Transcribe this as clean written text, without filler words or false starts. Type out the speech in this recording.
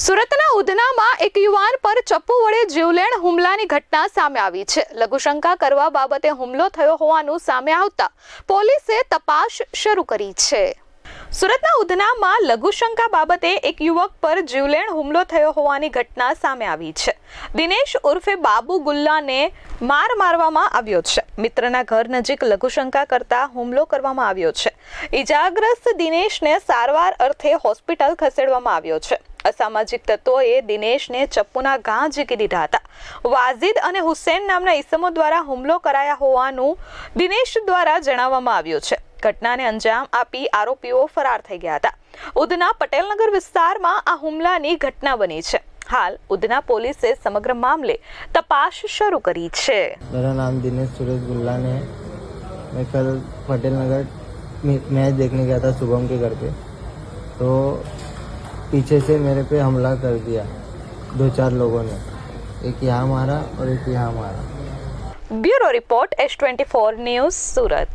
સુરતના ઉધનામાં એક યુવાન પર ચપ્પુ વડે જીવલેણ હુમલાની ઘટના સામે આવી છે। લઘુશંકા કરવા બાબતે હુમલો થયો હોવાનું સામે આવતા પોલીસે તપાસ શરૂ કરી છે। સુરતના ઉધનામાં લઘુશંકા બાબતે એક યુવક પર જીવલેણ હુમલો થયો હોવાની ઘટના સામે આવી છે। દિનેશ ઉર્ફે બાબુ ગુલ્લાને મારવામાં આવ્યો છે। મિત્રના ઘર નજીક લઘુશંકા કરતા હુમલો કરવામાં આવ્યો છે। ઈજાગ્રસ્ત દિનેશને સારવાર અર્થે હોસ્પિટલ ખસેડવામાં આવ્યો છે। અસામાજિક તત્વોએ દિનેશને ચપ્પુના ઘા ઝીકી દીધા હતા। વાઝિદ અને હુસૈન નામના ઈસમો દ્વારા હુમલો કરાયા હોવાનું દિનેશ દ્વારા જણાવવામાં આવ્યું છે। ઘટનાને અંજામ આપી આરોપીઓ ફરાર થઈ ગયા હતા। ઉધના પટેલનગર વિસ્તારમાં આ હુમલાની ઘટના બની છે। हाल उधना पुलिस से समग्र मामले तपास शुरू करी है। मेरा नाम दिनेश सुरेश गुल्ला है। मैं कल पटेल नगर मैच देखने गया था शुभम के घर पे, तो पीछे से मेरे पे हमला कर दिया 2-4 लोगों ने। एक यहाँ मारा और एक यहाँ मारा। ब्यूरो रिपोर्ट S24 न्यूज़ सूरत।